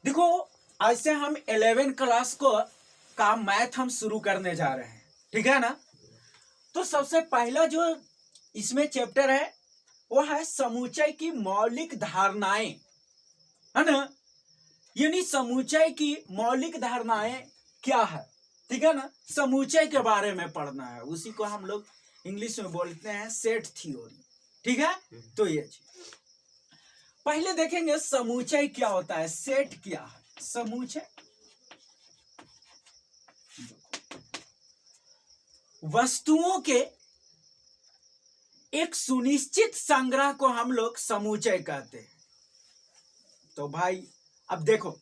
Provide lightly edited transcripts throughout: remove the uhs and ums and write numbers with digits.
देखो, आज से हम 11 क्लास का मैथ हम शुरू करने जा रहे हैं, ठीक है ना। तो सबसे पहला जो इसमें चैप्टर है वो है समुच्चय की मौलिक धारणाएं, है ना। यानी समुच्चय की मौलिक धारणाएं क्या है, ठीक है ना। समुच्चय के बारे में पढ़ना है, उसी को हम लोग इंग्लिश में बोलते हैं सेट थ्योरी, ठीक है। तो ये चीज पहले देखेंगे, समुच्चय क्या होता है, सेट क्या है। समुच्चय वस्तुओं के एक सुनिश्चित संग्रह को हम लोग समुच्चय कहते हैं। तो भाई अब देखो,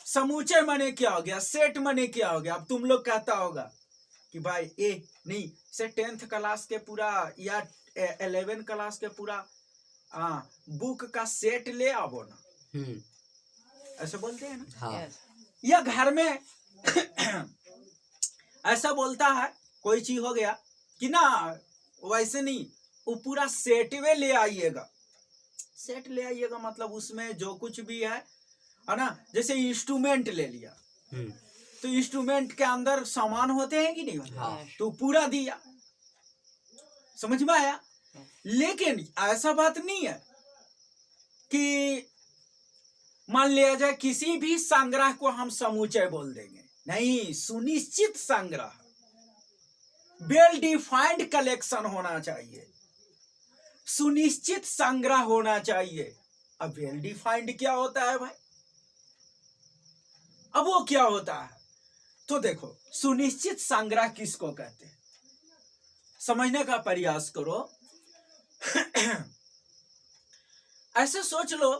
समुच्चय माने क्या हो गया, सेट माने क्या हो गया। अब तुम लोग कहता होगा कि भाई नहीं से 10th क्लास के पूरा या 11 क्लास के पूरा बुक का सेट ले आवो ना, ऐसे बोलते हैं ना। हाँ। या घर में ऐसा बोलता है, कोई चीज हो गया कि ना, वैसे नहीं, वो पूरा सेट में ले आइएगा। सेट ले आइएगा मतलब उसमें जो कुछ भी है ना। जैसे इंस्ट्रूमेंट ले लिया, तो इंस्ट्रूमेंट के अंदर सामान होते हैं कि नहीं होते। हाँ। तो पूरा दिया, समझ में आया। लेकिन ऐसा बात नहीं है कि मान लिया जाए किसी भी संग्रह को हम समुच्चय बोल देंगे, नहीं। सुनिश्चित संग्रह, वेल डिफाइंड कलेक्शन होना चाहिए, सुनिश्चित संग्रह होना चाहिए। अब वेल डिफाइंड क्या होता है भाई, अब वो क्या होता है। तो देखो, सुनिश्चित संग्रह किसको कहते हैं, समझने का प्रयास करो। ऐसे सोच लो,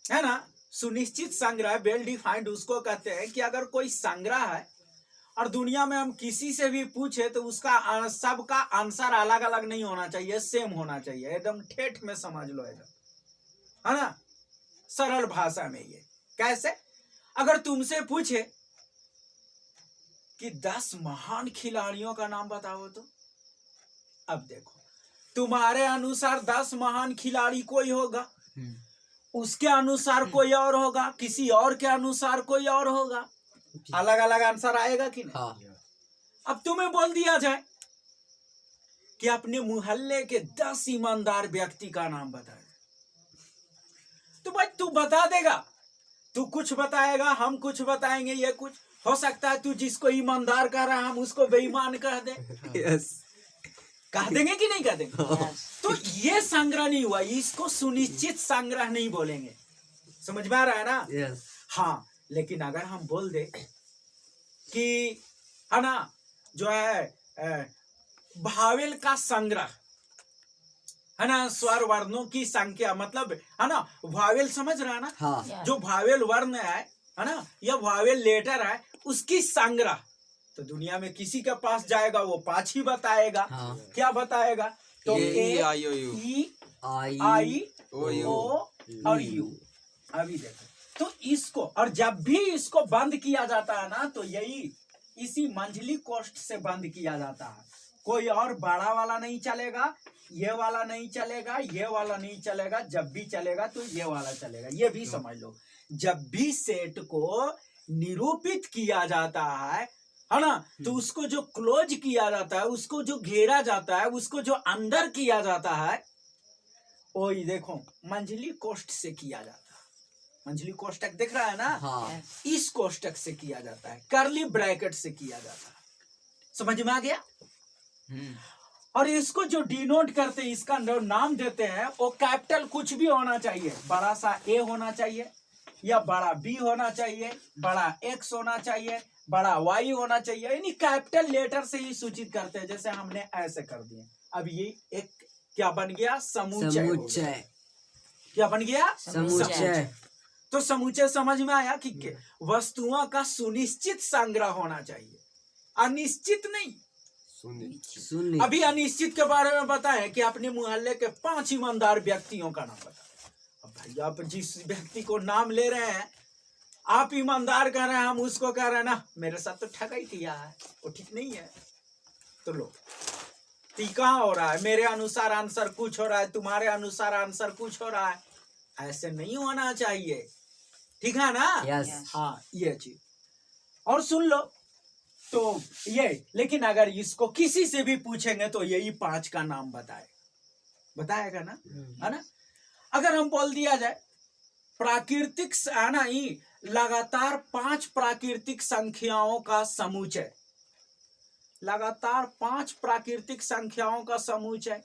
है ना। सुनिश्चित संग्रह, वेल डिफाइंड उसको कहते हैं कि अगर कोई संग्रह है और दुनिया में हम किसी से भी पूछे तो उसका सबका आंसर अलग अलग नहीं होना चाहिए, सेम होना चाहिए, एकदम ठेठ में समझ लो, एकदम, है ना, सरल भाषा में। ये कैसे, अगर तुमसे पूछे कि 10 महान खिलाड़ियों का नाम बताओ, तो अब देखो, तुम्हारे अनुसार 10 महान खिलाड़ी कोई होगा, उसके अनुसार कोई और होगा, किसी और के अनुसार कोई और होगा, अलग अलग आंसर आएगा कि नहीं। हाँ। अब तुम्हें बोल दिया जाए कि अपने मोहल्ले के 10 ईमानदार व्यक्ति का नाम बताए, तो भाई तू बता देगा, तू कुछ बताएगा, हम कुछ बताएंगे। ये कुछ हो सकता है तू जिसको ईमानदार कह रहा है हम उसको बेईमान कह दे। yes. कह देंगे कि नहीं कह देंगे। yes. तो ये संग्रह नहीं हुआ, इसको सुनिश्चित संग्रह नहीं बोलेंगे, समझ में आ रहा है ना। yes. हाँ, लेकिन अगर हम बोल दे कि, है ना, जो है भावेल का संग्रह, है ना, स्वर वर्णों की संख्या, मतलब, है ना, भावेल समझ रहा है ना। हाँ। जो भावेल वर्ण है ना, या भावेल लेटर है, उसकी संग्रह, तो दुनिया में किसी के पास जाएगा वो 5 ही बताएगा। हाँ। क्या बताएगा, तो ए आई ओ और यू। अभी देखो, तो इसको, और जब भी इसको बंद किया जाता है ना, तो यही इसी मंझली कोष्ठ से बंद किया जाता है। कोई और बड़ा वाला नहीं चलेगा, ये वाला नहीं चलेगा, ये वाला नहीं चलेगा। जब भी चलेगा तो ये वाला चलेगा। ये भी समझ लो, जब भी सेट को निरूपित किया जाता है ना, तो उसको जो क्लोज किया जाता है, उसको जो घेरा जाता है, उसको जो अंदर किया जाता है, वो देखो मंझली कोष्ठ से किया जाता है। मंझली कोष्टक दिख रहा है ना। हाँ। इस कोष्टक से किया जाता है, कर्ली ब्रैकेट से किया जाता है। समझ में आ गया। और इसको जो डिनोट करते हैं, इसका नाम देते हैं, वो कैपिटल कुछ भी होना चाहिए, बड़ा सा ए होना चाहिए, या बड़ा बी होना चाहिए, बड़ा एक्स होना चाहिए, बड़ा वाई होना चाहिए, यानी कैपिटल लेटर से ही सूचित करते हैं। जैसे हमने ऐसे कर दिए। अब ये एक क्या बन गया, समुच्चय। क्या बन गया, समुच्चय। तो समुच्चय समझ में आया कि वस्तुओं का सुनिश्चित संग्रह होना चाहिए, अनिश्चित नहीं। अभी अनिश्चित के बारे में बताएं कि अपने मोहल्ले के 5 ईमानदार व्यक्तियों का नाम बताएं। अब भाई आप जिस व्यक्ति को नाम ले रहे हैं, आप ईमानदार कह रहे हैं, हम उसको कह रहे हैं ना मेरे साथ तो ठगाई किया है, वो ठीक नहीं है। तो लो, कहाँ हो रहा है, मेरे अनुसार आंसर कुछ हो रहा है, तुम्हारे अनुसार आंसर कुछ हो रहा है। ऐसे नहीं होना चाहिए। ठीक है ना? यस। हाँ, ये चीज और सुन लो तो ये, लेकिन अगर इसको किसी से भी पूछेंगे तो यही 5 का नाम बताएगा ना, है ना? अगर हम बोल दिया जाए प्राकृतिक है ना, ये लगातार 5 प्राकृतिक संख्याओं का समुच्चय, लगातार 5 प्राकृतिक संख्याओं का समुच्चय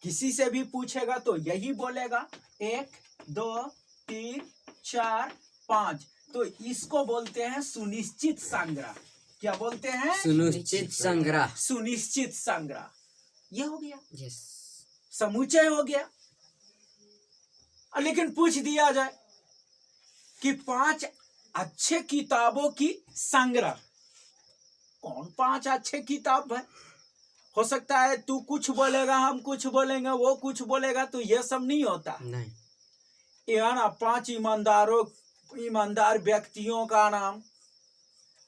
किसी से भी पूछेगा तो यही बोलेगा 1 2 3 4 5। तो इसको बोलते हैं सुनिश्चित संग्रह। क्या बोलते हैं? सुनिश्चित संग्रह। सुनिश्चित संग्रह। ये हो गया, यस। समुच्चय हो गया। लेकिन पूछ दिया जाए कि 5 अच्छे किताबों की संग्रह, कौन 5 अच्छे किताब है? हो सकता है तू कुछ बोलेगा, हम कुछ बोलेंगे, वो कुछ बोलेगा, तो ये सब नहीं होता। नहीं, ये ना 5 ईमानदार व्यक्तियों का नाम,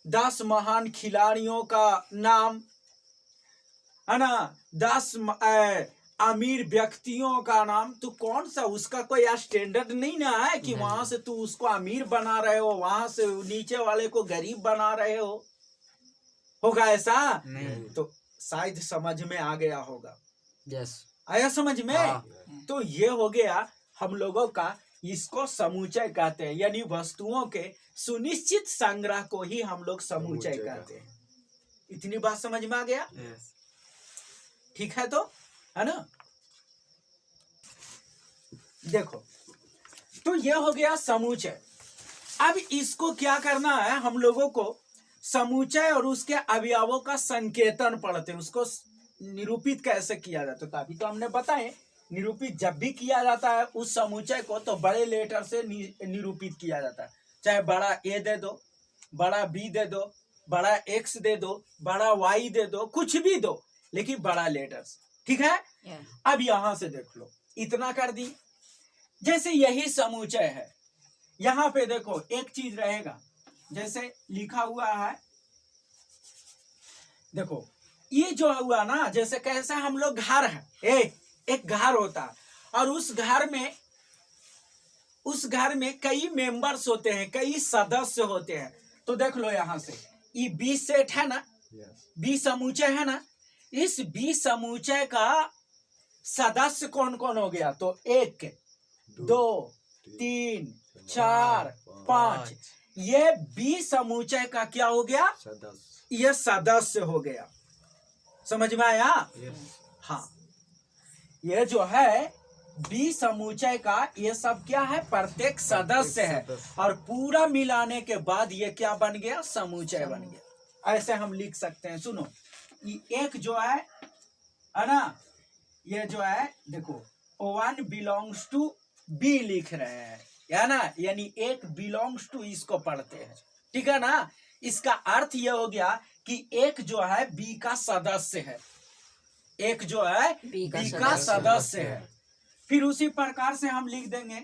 10 महान खिलाड़ियों का नाम, है ना, 10 अमीर व्यक्तियों का नाम। तो कौन सा, उसका कोई स्टैंडर्ड नहीं ना है कि वहां से तू उसको अमीर बना रहे हो, वहां से नीचे वाले को गरीब बना रहे हो। होगा ऐसा? नहीं। तो शायद समझ में आ गया होगा। यस। आया समझ में? हाँ। तो ये हो गया हम लोगों का, इसको समुच्चय कहते हैं, यानी वस्तुओं के सुनिश्चित संग्रह को ही हम लोग समुच्चय कहते हैं। इतनी बात समझ में आ गया? यस। ठीक है, तो है ना? देखो, तो ये हो गया समुच्चय। अब इसको क्या करना है, हम लोगों को समुच्चय और उसके अवयवों का संकेतन पढ़ते हैं, उसको निरूपित कैसे किया जाता है। तो अभी तो हमने बताए, निरूपित जब भी किया जाता है उस समुच्चय को तो बड़े लेटर से निरूपित किया जाता है। चाहे बड़ा ए दे दो, बड़ा बी दे दो, बड़ा एक्स दे दो, बड़ा वाई दे दो, कुछ भी दो, लेकिन बड़ा लेटर्स। ठीक है? अब यहां से देख लो, इतना कर दी। जैसे यही समुच्चय है, यहां पे देखो एक चीज रहेगा, जैसे लिखा हुआ है, देखो ये जो हुआ ना, जैसे कैसे हम लोग घर है, एक घर होता है, और उस घर में कई मेंबर्स होते हैं, कई सदस्य होते हैं। तो देख लो यहां से, ये 20 सेट है ना, 20 समुच्चय है ना, इस 20 समुच्चय का सदस्य कौन कौन हो गया? तो 1 2 3 4 5, ये 20 समुच्चय का क्या हो गया? ये सदस्य हो गया। समझ में आया? हाँ, ये जो है 20 समुच्चय का, ये सब क्या है? प्रत्येक सदस्य है, और पूरा मिलाने के बाद ये क्या बन गया? समुच्चय बन गया। ऐसे हम लिख सकते हैं। सुनो, ये एक जो है ना, ये जो है देखो, O1 बिलोंग्स टू बी लिख रहे हैं, है ना, यानी एक बिलोंग्स टू, इसको पढ़ते हैं। ठीक है ना? इसका अर्थ यह हो गया कि एक जो है बी का सदस्य है, एक जो है बी का सदस्य है। फिर उसी प्रकार से हम लिख देंगे,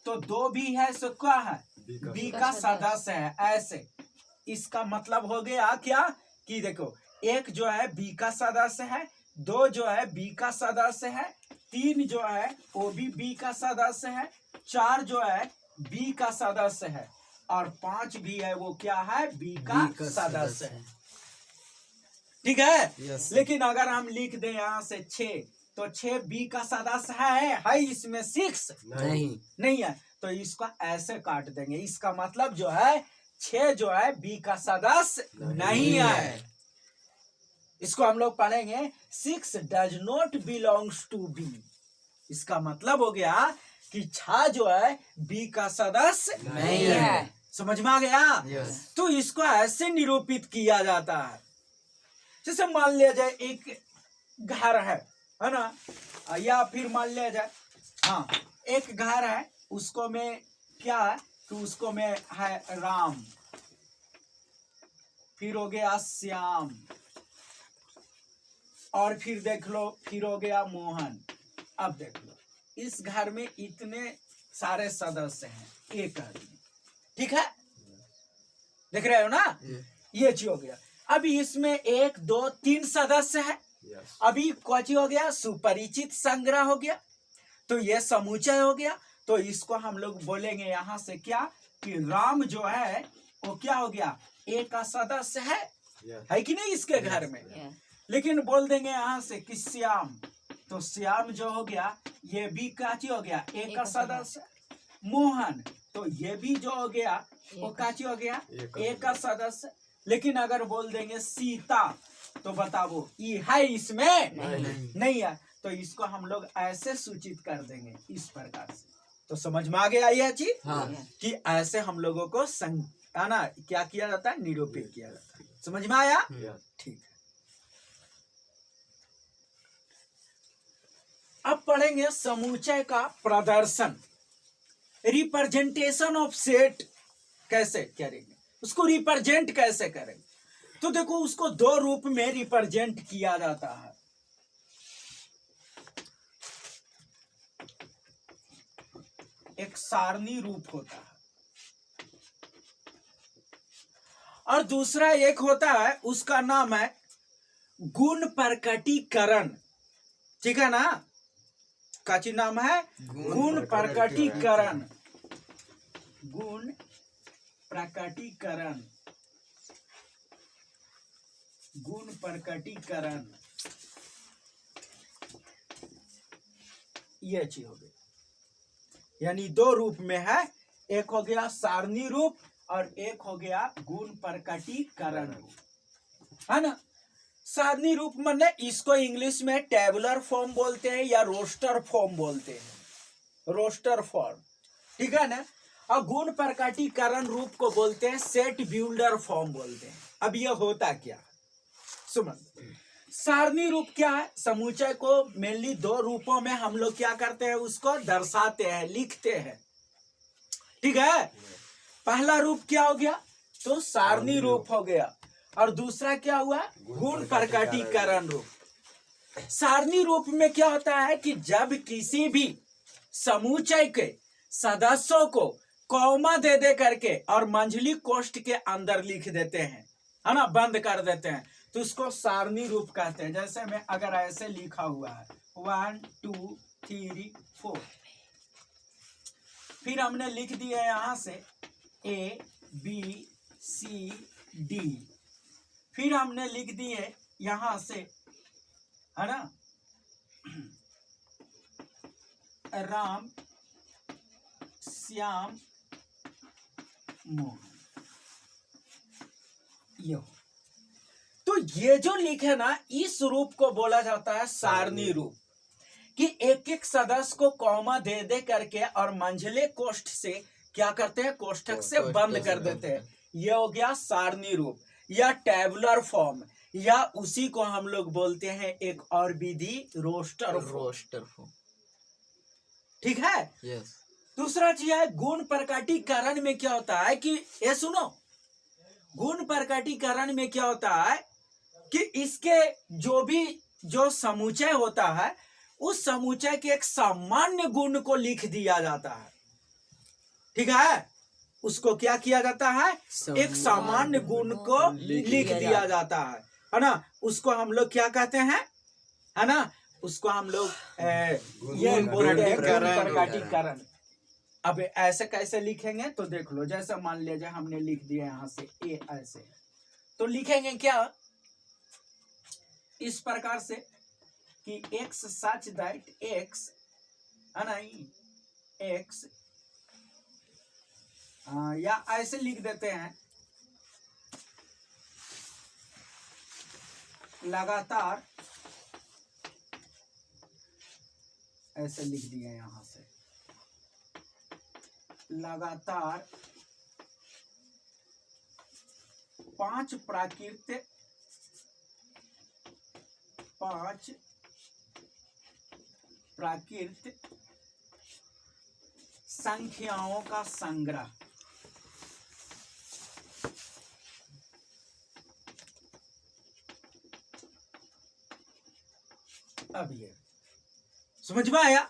तो 2 भी है, सो क्या है? बी का सदस्य है। ऐसे इसका मतलब हो गया क्या कि देखो, एक जो है बी का सदस्य है, 2 जो है बी का सदस्य है, 3 जो है वो भी बी का सदस्य है, 4 जो है बी का सदस्य है, और 5 भी है, वो क्या है? बी का सदस्य है। ठीक है? लेकिन अगर हम लिख दें यहाँ से 6, तो 6 बी का सदस्य है इसमें 6 नहीं है, तो इसको ऐसे काट देंगे। इसका मतलब जो है 6 जो है बी का सदस्य नहीं है। इसको हम लोग पढ़ेंगे, 6 does not belongs to be. इसका मतलब हो गया कि 6 जो है बी का सदस्य नहीं है। समझ में आ गया? तो इसको ऐसे निरूपित किया जाता है। जैसे मान लिया जाए एक घर है ना, या फिर मान लिया जाए, हाँ, एक घर है, उसको में क्या है कि उसको में है राम, फिर हो गया श्याम, और फिर देख लो फिर हो गया मोहन। अब देख लो, इस घर में इतने सारे सदस्य हैं, एक घर में। ठीक है? देख रहे हो ना? ये चीज हो गया। अभी इसमें 1 2 3 सदस्य है। अभी क्या चीज हो गया? सुपरिचित संग्रह हो गया। तो ये समुच्चय हो गया। तो इसको हम लोग बोलेंगे यहाँ से क्या कि राम जो है वो क्या हो गया, ए का सदस्य है कि नहीं इसके घर में। लेकिन बोल देंगे यहाँ से कि श्याम, तो श्याम जो हो गया ये भी काची हो गया, ए का सदस्य। मोहन, तो ये भी जो हो गया वो काची हो गया, ए का सदस्य। लेकिन अगर बोल देंगे सीता, तो बताओ ये है इसमें नहीं है, तो इसको हम लोग ऐसे सूचित कर देंगे इस प्रकार से। तो समझ में आ गया यह चीज कि ऐसे हम लोगों को है ना क्या किया जाता है, निरूपित किया जाता है। समझ में आया, ठीक है। अब पढ़ेंगे समुच्चय का प्रदर्शन, रिप्रेजेंटेशन ऑफ सेट कैसे करेंगे, उसको रिप्रेजेंट कैसे करेंगे। तो देखो उसको दो रूप में रिप्रेजेंट किया जाता है। एक सारणी रूप होता है और दूसरा एक होता है उसका नाम है गुण प्रकटीकरण। ठीक है ना, काची नाम है गुण प्रकटीकरण। गुण प्रकटीकरण, गुण प्रकटीकरण ये चीज हो गई। यानी दो रूप में है, एक हो गया सारणी रूप और एक हो गया गुण प्रकटीकरण रूप, है ना। सारणी रूप माने इसको इंग्लिश में टेबुलर फॉर्म बोलते हैं या रोस्टर फॉर्म बोलते हैं, रोस्टर फॉर्म, ठीक है ना। और गुण प्रकटीकरण रूप को बोलते हैं सेट बिल्डर फॉर्म बोलते हैं। अब ये होता क्या, सुनो। सारणी रूप क्या है, समुच्चय को मेनली दो रूपों में हम लोग क्या करते हैं, उसको दर्शाते हैं, लिखते हैं, ठीक है। पहला रूप क्या हो गया, तो सारणी रूप हो गया, और दूसरा क्या हुआ, गुण प्रकटीकरण रूप। सारणी रूप में क्या होता है कि जब किसी भी समुच्चय के सदस्यों को कॉमा दे दे करके और मंझली कोष्ठ के अंदर लिख देते हैं, है ना, बंद कर देते हैं, तो उसको सारणी रूप कहते हैं। जैसे में अगर ऐसे लिखा हुआ है 1 2 3 4, फिर हमने लिख दिया यहां से A B C D, फिर हमने लिख दिए यहां से, है ना, राम श्याम मोहन, यो। तो ये जो लिखे ना, इस रूप को बोला जाता है सारणी रूप, कि एक एक सदस्य को कॉमा दे दे करके और मंझले कोष्ठ से क्या करते हैं, कोष्ठक से बंद कर देते हैं। ये हो गया सारणी रूप या टेबुलर फॉर्म, या उसी को हम लोग बोलते हैं एक और विधि रोस्टर फॉर्म, ठीक है। यस। दूसरा चीज है गुण प्रकटीकरण में क्या होता है कि ये सुनो, गुण प्रकटीकरण में क्या होता है कि इसके जो समुच्चय होता है, उस समुच्चय के एक सामान्य गुण को लिख दिया जाता है, ठीक है। उसको क्या किया जाता है, एक सामान्य गुण को लिख दिया जाता है ना। उसको हम लोग क्या कहते हैं, है ना, उसको हम लोग ये बोलते हैं गुण प्रकटीकरण। अब ऐसे कैसे लिखेंगे तो देख लो, जैसे मान लीजिए हमने लिख दिया यहाँ से ए ऐसे, तो लिखेंगे क्या इस प्रकार से कि x सच दैट x, है ना, x, या ऐसे लिख देते हैं लगातार, ऐसे लिख दिए यहां से लगातार 5 प्राकृत संख्याओं का संग्रह। अब ये समझ में आया,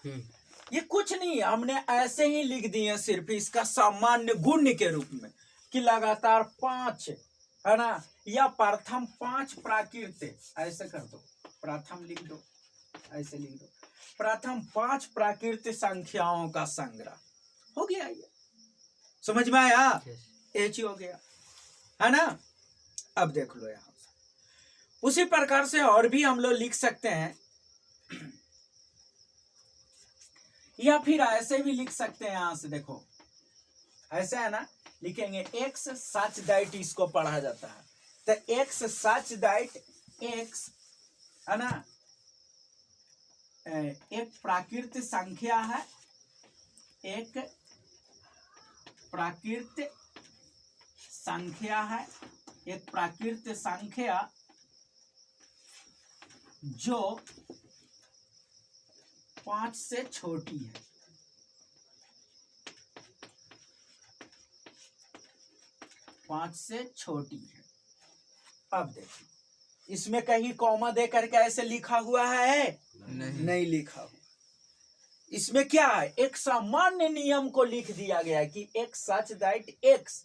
ये कुछ नहीं, हमने ऐसे ही लिख दिए सिर्फ इसका सामान्य गुण के रूप में कि लगातार 5, है ना, या प्रथम 5 प्राकृत, ऐसे कर दो, प्रथम लिख दो, ऐसे लिख दो, प्रथम 5 प्राकृतिक संख्याओं का संग्रह हो गया। ये समझ में आया? एच हो गया, है ना? अब देख लो यहां से उसी प्रकार से और भी हम लोग लिख सकते हैं, या फिर ऐसे भी लिख सकते हैं। यहां से देखो ऐसा है ना, लिखेंगे एक्स सच दैट, इसको पढ़ा जाता है तो एक्स सच दैट एक्स, है ना, एक प्राकृतिक संख्या है, एक प्राकृतिक संख्या है, एक प्राकृतिक संख्या जो 5 से छोटी है। पांच से छोटी है। अब देखिए इसमें कहीं कॉमा दे करके ऐसे लिखा हुआ है? नहीं लिखा हुआ। इसमें क्या है? एक सामान्य नियम को लिख दिया गया है कि एक सच दैट एक्स,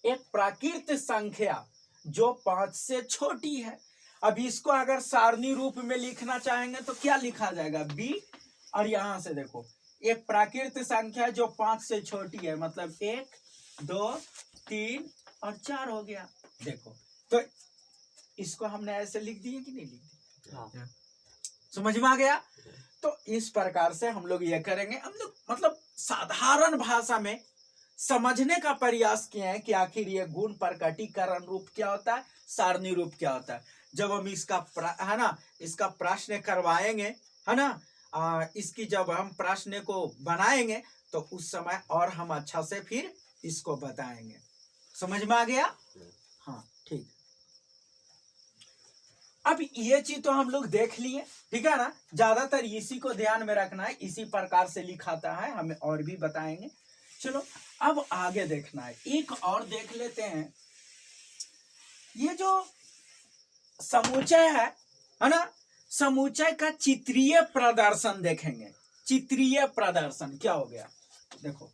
एक प्राकृतिक संख्या जो 5 से छोटी है। अब इसको अगर सारणी रूप में लिखना चाहेंगे तो क्या लिखा जाएगा? बी, और यहां से देखो एक प्राकृतिक संख्या जो 5 से छोटी है, मतलब 1 2 3 और 4 हो गया। देखो तो इसको हमने ऐसे लिख दिए कि नहीं लिख दिए? हाँ। समझ में आ गया? तो इस प्रकार से हम लोग ये करेंगे। हम लोग मतलब साधारण भाषा में समझने का प्रयास किए हैं कि आखिर ये गुण प्रकटीकरण रूप क्या होता है, सारणी रूप क्या होता है। जब हम इसका है ना, इसका प्रश्न करवाएंगे, है ना, इसकी जब हम प्रश्न को बनाएंगे तो उस समय और हम अच्छा से फिर इसको बताएंगे। समझ में आ गया? हाँ ठीक। अब ये चीज तो हम लोग देख लिए, ठीक है ना। ज्यादातर इसी को ध्यान में रखना है, इसी प्रकार से लिखाता है, हमें और भी बताएंगे। चलो अब आगे देखना है, एक और देख लेते हैं। ये जो समुच्चय है ना, समुच्चय का चित्रीय प्रदर्शन देखेंगे। चित्रीय प्रदर्शन क्या हो गया? देखो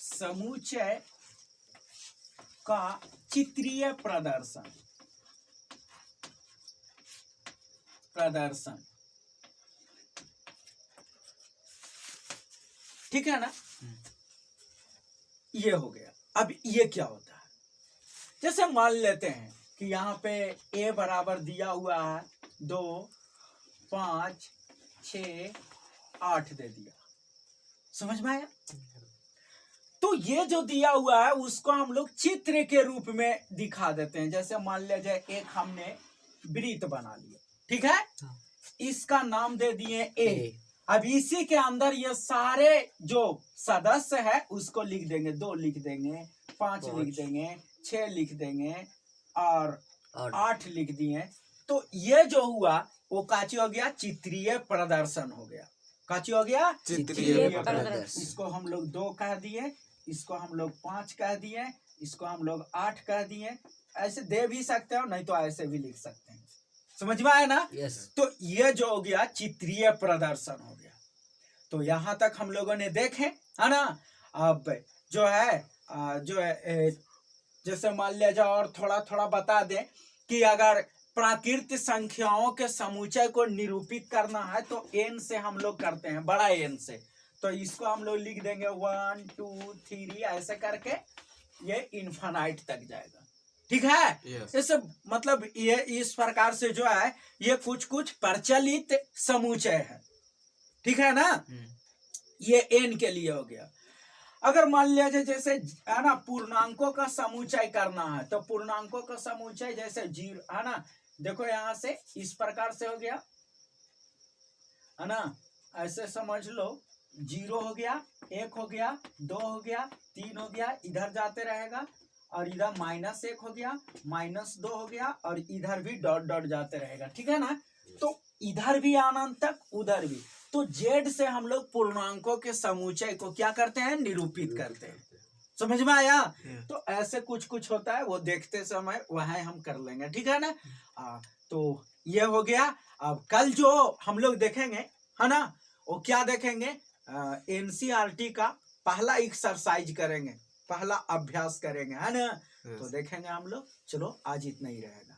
समुच्चय का चित्रीय प्रदर्शन, ठीक है ना। ये हो गया। अब ये क्या होता है? जैसे मान लेते हैं कि यहाँ पे a बराबर दिया हुआ है 2 5 6 8 दे दिया। समझ में आया? तो ये जो दिया हुआ है उसको हम लोग चित्र के रूप में दिखा देते हैं। जैसे मान लिया जाए एक हमने वृत्त बना लिया, ठीक है, इसका नाम दे दिए ए। अब इसी के अंदर ये सारे जो सदस्य है उसको लिख देंगे। 2 लिख देंगे, 5 लिख देंगे, 6 लिख देंगे और 8 लिख दिए। तो ये जो हुआ वो काची हो गया? चित्रीय प्रदर्शन हो गया। काची हो गया? चित्रीय प्रदर्शन। इसको हम लोग 2 कह दिए, इसको हम लोग 5 कह दिए, इसको हम लोग 8 कह दिए। ऐसे दे भी सकते हो, नहीं तो ऐसे भी लिख सकते हैं। समझ में आया ना? यस। तो ये जो हो गया चित्रीय प्रदर्शन हो गया। तो यहां तक हम लोगों ने देखे, है ना। अब जो है जैसे मान लिया जाए और थोड़ा थोड़ा बता दें कि अगर प्राकृतिक संख्याओं के समुच्चय को निरूपित करना है तो n से हम लोग करते हैं, बड़ा n से। तो इसको हम लोग लिख देंगे 1 2 3 ऐसे करके ये इन्फिनाइट तक जाएगा, ठीक है। जैसे मतलब ये इस प्रकार से जो है ये कुछ कुछ प्रचलित समुच्चय है, ठीक है ना। ये n के लिए हो गया। अगर मान लिया जाए जैसे है ना पूर्णांकों का समुच्चय करना है तो पूर्णांकों का समुच्चय जैसे 0, है ना। देखो यहां से इस प्रकार से हो गया, है ना। ऐसे समझ लो 0 हो गया, 1 हो गया, 2 हो गया, 3 हो गया, इधर जाते रहेगा और इधर -1 हो गया, -2 हो गया और इधर भी डॉट डॉट जाते रहेगा, ठीक है ना। तो इधर भी अनंत, उधर भी। तो जेड से हम लोग पूर्णांकों के समुच्चय को क्या करते हैं? निरूपित करते हैं। समझ में आया? तो ऐसे कुछ कुछ होता है, वो देखते समय वह हम कर लेंगे, ठीक है ना। तो ये हो गया। अब कल जो हम लोग देखेंगे, है ना, वो क्या देखेंगे? एनसीईआरटी का पहला एक्सरसाइज करेंगे, पहला अभ्यास करेंगे, है ना। तो देखेंगे हम लोग। चलो आज इतना ही रहेगा।